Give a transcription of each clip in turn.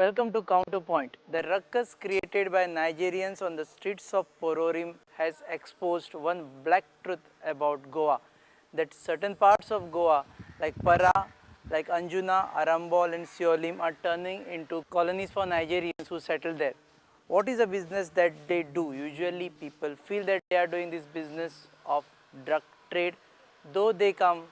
Welcome to Counterpoint. The ruckus created by Nigerians on the streets of Pororim has exposed one black truth about Goa, that certain parts of Goa like Parra, like Anjuna, Arambol and Siolim are turning into colonies for Nigerians who settle there. What is the business that they do? Usually people feel that they are doing this business of drug trade, though they come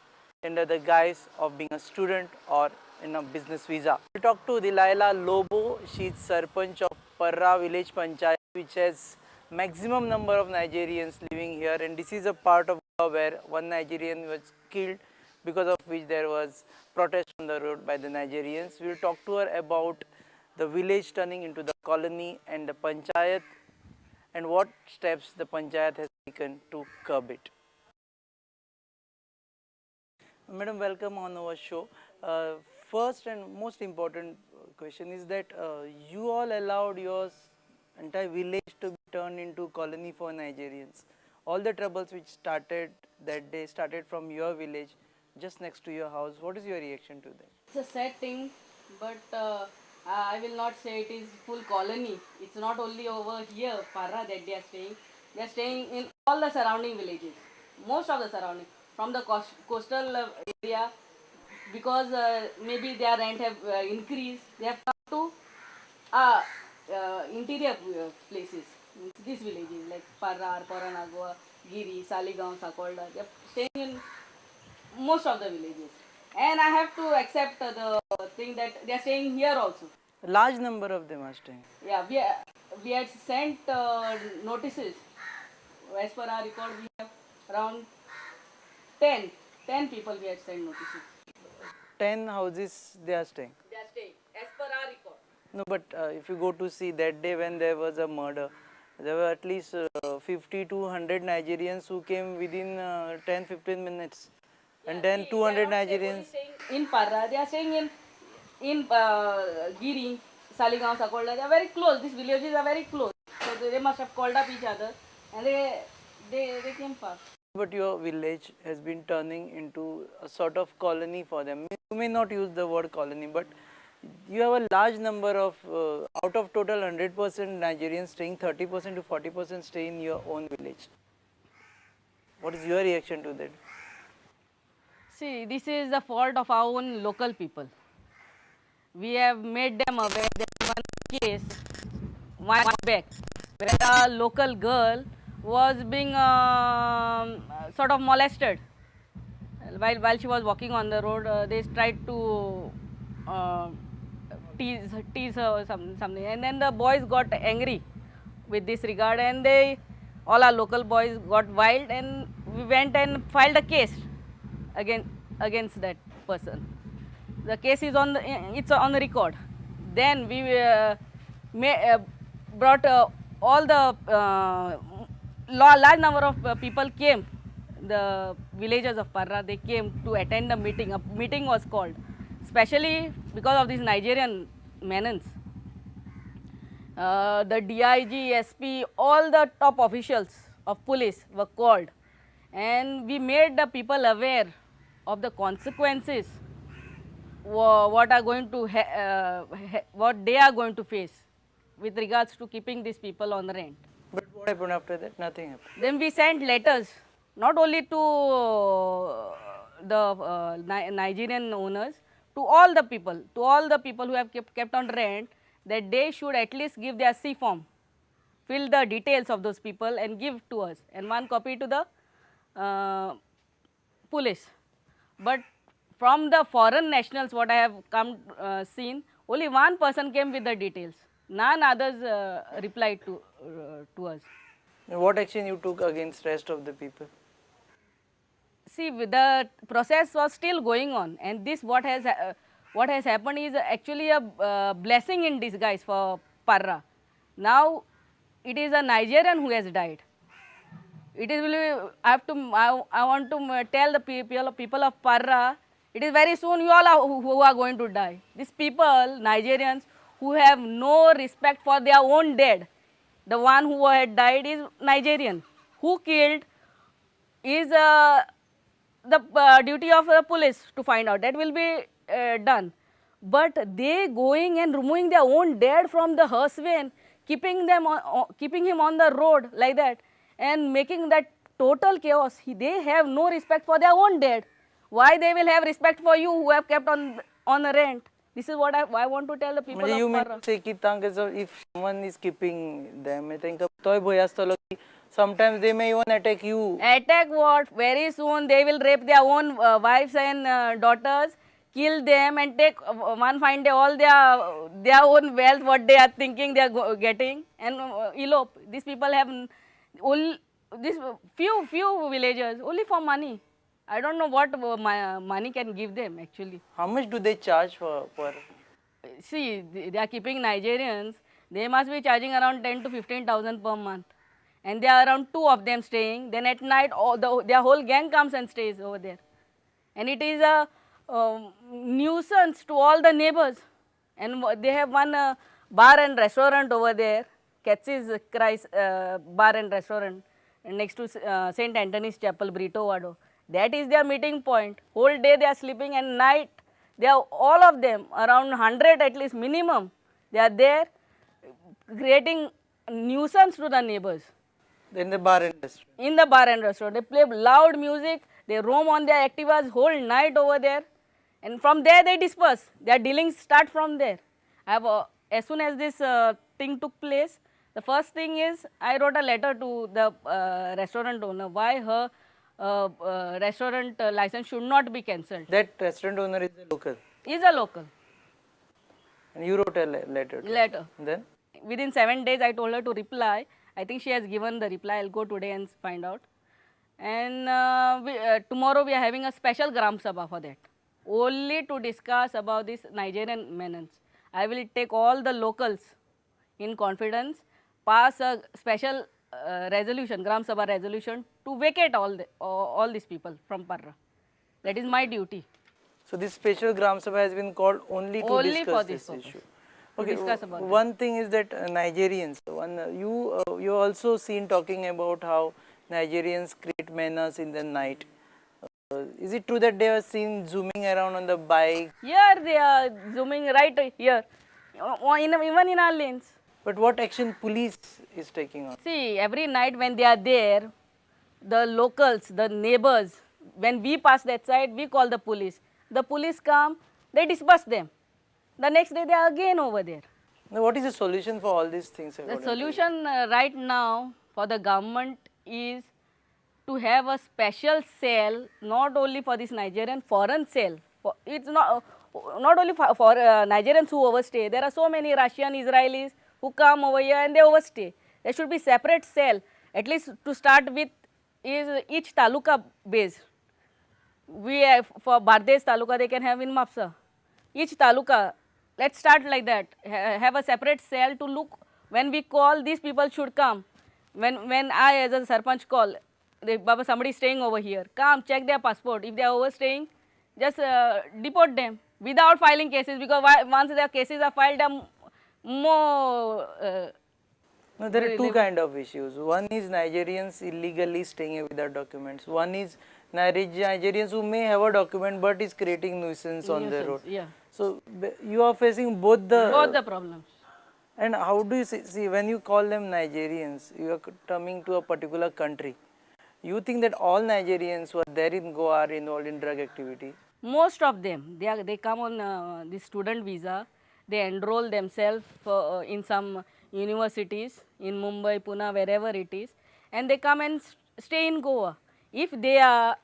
under the guise of being a student or in a business visa. We talked to Delilah Lobo. She is Sarpanch of Parra village panchayat, which has maximum number of Nigerians living here, and this is a part of Goa where one Nigerian was killed, because of which there was protest on the road by the Nigerians. We will talk to her about the village turning into the colony and the panchayat and what steps the panchayat has taken to curb it. Madam, welcome on our show. First and most important question is that you all allowed your entire village to be turned into colony for Nigerians. All the troubles which started that day started from your village, just next to your house. What is your reaction to that? It's a sad thing, but I will not say it is full colony. It's not only over here, Parra, that they are staying. They are staying in all the surrounding villages, most of the surrounding, from the coastal area, because maybe their rent have increased. They have come to interior places, these villages like Parra, Paranagua, Giri, Saligaon, Sakolda. They are staying in most of the villages, and I have to accept the thing that they are staying here also. A large number of them are staying. Yeah, we had sent notices. As per our record, we have around 10 people we had sent notices. 10 houses they are staying. They are staying as per our record. No, but if you go to see that day when there was a murder, there were at least 50 to 100 Nigerians who came within 10-15 minutes. And then 200 Nigerians. In Parra, they are staying in Giri, Saligaon, Sakolda. They are very close. These villages are very close. So they must have called up each other, and they came fast. But your village has been turning into a sort of colony for them. You may not use the word colony, but you have a large number of, out of total 100% Nigerians staying, 30% to 40% stay in your own village. What is your reaction to that? See, this is the fault of our own local people. We have made them aware that one case, one month back, where a local girl was being sort of molested. While she was walking on the road, they tried to uh, tease her or something, and then the boys got angry with this regard, and all our local boys got wild, and we went and filed a case against that person. The case is it's on the record. Then we brought all the large number of people came. The villagers of Parra, they came to attend the meeting. A meeting was called, especially because of these Nigerian menace. The DIG, SP, all the top officials of police were called, and we made the people aware of the consequences what they are going to face with regards to keeping these people on rent. But what happened after that? Nothing happened. Then we sent letters not only to the Nigerian owners, to all the people who have kept on rent, that they should at least give their C form, fill the details of those people and give to us, and one copy to the police. But from the foreign nationals, what I have seen, only one person came with the details. None others replied to us. And what action you took against rest of the people? See, the process was still going on, and this what has happened is actually a blessing in disguise for Parra. Now it is a Nigerian who has died. It is really, I want to tell the people of Parra, it is very soon you all are who are going to die. These people, Nigerians, who have no respect for their own dead. The one who had died is Nigerian. Who killed is the duty of the police to find out. That will be done. but they going and removing their own dad from the hearse van, keeping him on the road like that, and making that total chaos. They have no respect for their own dad. Why they will have respect for you who have kept on a rent? This is what I want to tell the people म्हणजे of you mean Parra. to say की तांकां if someone is keeping them तांकां तोय भंय आसतलो की sometimes they may even attack you. Attack what? Very soon they will rape their own wives and daughters, kill them and take one fine day all their own wealth, what they are thinking they are getting, and elope. These people have only this few villagers only for money. I don't know what money can give them actually. How much do they charge for per? See, they are keeping Nigerians. They must be charging around 10 to 15,000 per month, and there are around two of them staying. Then at night, their whole gang comes and stays over there, and it is a nuisance to all the neighbors. And they have one bar and restaurant over there, Katz's Christ bar and restaurant, next to Saint Anthony's Chapel, Brito Vado. That is their meeting point. Whole day they are sleeping, and night they are all of them around 100 at least minimum. They are there creating nuisance to the neighbors. In the bar industry. In the bar and restaurant, they play loud music. They roam on their Activas whole night over there, and from there they disperse. Their dealings start from there. I have as soon as this thing took place, the first thing is I wrote a letter to the restaurant owner why her restaurant license should not be cancelled. That restaurant owner is a local. Is a local. And you wrote a letter. Letter. Then? Within 7 days, I told her to reply. I think she has given the reply. I'll go today and find out. And tomorrow we are having a special Gram Sabha for that. Only to discuss about this Nigerian menace. I will take all the locals in confidence, pass a special resolution, Gram Sabha resolution, to vacate all these people from Parra. That is my duty. So this special Gram Sabha has been called only to Only discuss for this this purpose. issue. Okay, discuss about one thing is that Nigerians, you also seen talking about how Nigerians create menace in the night. Is it true that they are seen zooming around on the bike? Here they are zooming right here, even in our lanes. But what action police is taking on? See, every night when they are there, the locals, the neighbors, when we pass that side, we call the police. The police come, they disperse them. The next day they are again over there. Now, what is the solution for all these things? The solution right now for the government is to have a special cell, not only for this Nigerian, foreign cell. It's not only for Nigerians who overstay. There are so many Russian, Israelis who come over here and they overstay. There should be separate cell, at least to start with, is each taluka base. We have, for Bardesh taluka, they can have in Mapsa. Each taluka, let's start like that. Have a separate cell to look. When we call, these people should come. When I as a sarpanch call, Baba, somebody is staying over here, come check their passport. If they are overstaying, just deport them without filing cases, because once their cases are filed, more. No, there are two kind of issues. One is Nigerians illegally staying here without documents. One is Nigerians who may have a document but is creating nuisance on the road. Yeah. So you are facing both the problems. And how do you see when you call them Nigerians, you are coming to a particular country. You think that all Nigerians who are there in Goa are involved in drug activity? Most of them, they come on the student visa. They enroll themselves in some universities in Mumbai, Pune, wherever it is, and they come and stay in Goa. If they are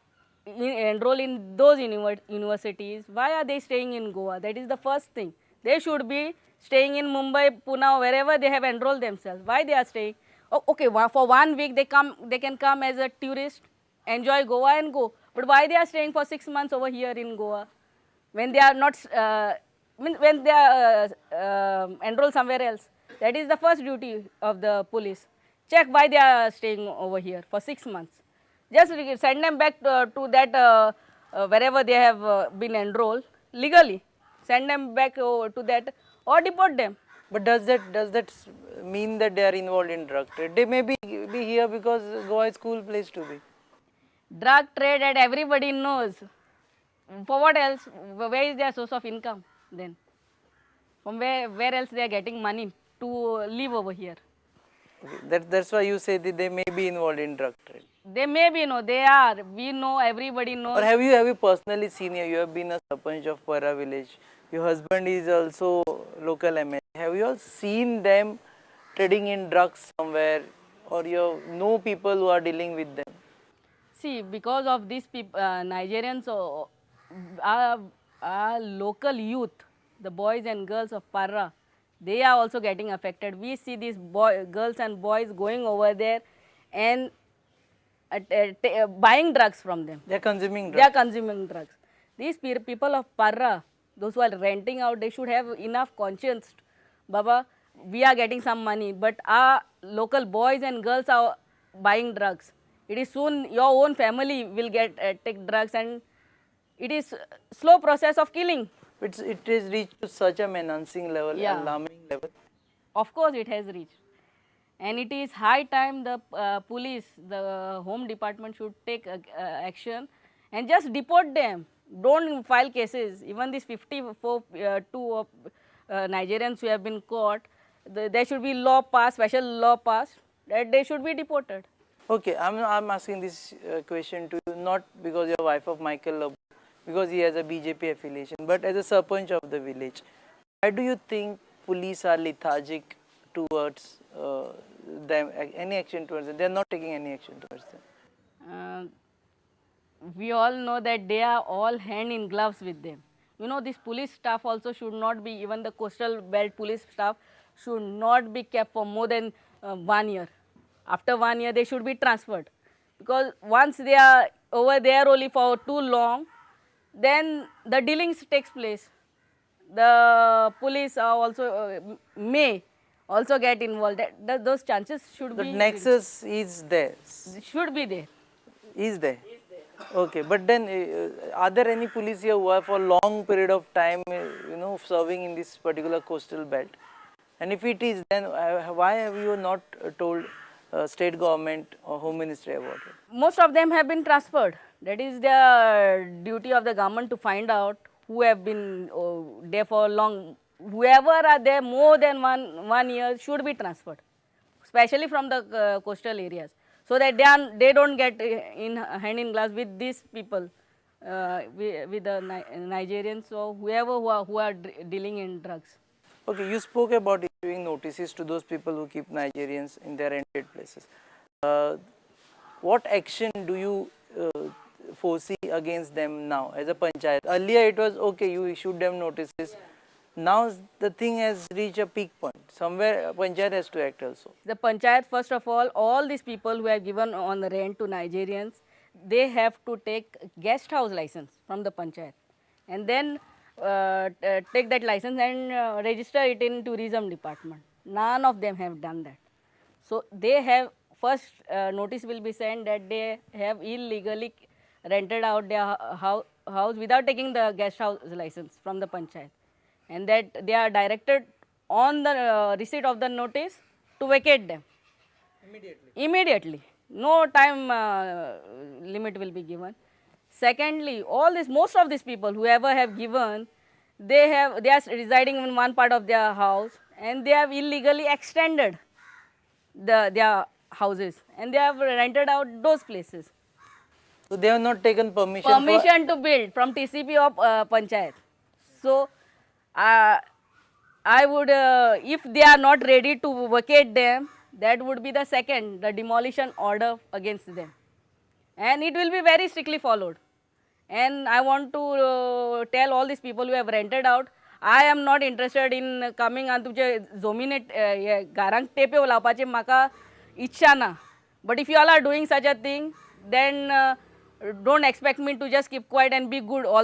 enroll in those universities, why are they staying in Goa? That is the first thing. They should be staying in Mumbai, Pune, wherever they have enrolled themselves. Why they are staying? Oh, okay, for 1 week they can come as a tourist, enjoy Goa and go. But why they are staying for 6 months over here in Goa when they are not when they are enrolled somewhere else? That is the first duty of the police. Check why they are staying over here for 6 months. Just send them back to that wherever they have been enrolled legally. Send them back to that or deport them. But does that mean that they are involved in drug trade? They may be here because Goa is a cool place to be. Drug trade, that everybody knows. For what else? Where is their source of income then? From where else they are getting money to live over here? Okay. That's why you say that they may be involved in drug trade. They may be, no, they are. We know, everybody Or knows. have you personally seen here? You have been a sarpanch of Parra village. Your husband is also local MLA. Have you all seen them trading in drugs somewhere, or you know people who are dealing with them? See, because of these people, Nigerians, our, our local youth, the boys and girls of Parra, they are also getting affected. We see these girls and boys going over there and buying drugs from them. They are consuming They are drugs. consuming drugs. These people of Parra, those who are renting out, they should have enough conscience. Baba, we are getting some money, but our local boys and girls are buying drugs. It is soon your own family will get take drugs, and it is slow process of killing. It is reached to such a menacing level, Yeah. alarming level. Of course, it has reached. And it is high time the police, the home department should take action and just deport them. Don't file cases. Even these 54 two Nigerians who have been caught, there should be law passed, special law passed that they should be deported. Okay, I'm asking this question to you not because you're wife of Michael Lobo, because he has a BJP affiliation, but as a sarpanch of the village. Why do you think police are lethargic towards them? Any action towards them? They're not taking any action towards them. Uh, we all know that they are all hand in gloves with them. You know, this police staff also should not be, even the coastal belt police staff should not be kept for more than 1 year. After 1 year, they should be transferred. Because once they are over there only for too long, then the dealings takes place. The police are also may also get involved. Those chances should The be nexus is there. should be there. Is there? Okay, but then are there any police here who are for long period of time, serving in this particular coastal belt? And if it is, then why have you not told state government or home ministry about it? Most of them have been transferred. That is the duty of the government to find out who have been there for long. Whoever are there more than one year should be transferred, especially from the coastal areas, so that they don't get in hand in glass with these people, with the Nigerians or whoever who are dealing in drugs. Okay, you spoke about issuing notices to those people who keep Nigerians in their rented places. What action do you foresee against them now as a panchayat? Earlier it was okay, you issued them notices. Now the thing has reached a peak point. Somewhere panchayat has to act also. The panchayat, first of all these people who have given on the rent to Nigerians, they have to take guest house license from the panchayat, and then take that license and register it in tourism department. None of them have done that. So they have first notice will be sent that they have illegally rented out their house without taking the guest house license from the panchayat, and that they are directed on the receipt of the notice to vacate them immediately. No time limit will be given. Secondly, most of these people whoever have given, they are residing in one part of their house and they have illegally extended their houses and they have rented out those places. So they have not taken permission. Permission to build from TCP of panchayat. So I would, if they are not ready to vacate them, that would be the second, the demolition order against them, and it will be very strictly followed. And I want to tell all these people who have rented out, I am not interested in coming and तुमचे जमिनीत घरांक टेप्यो लावपाचे म्हाका इच्छा ना. But if you all are doing such a thing, then don't expect me to just keep quiet and be good all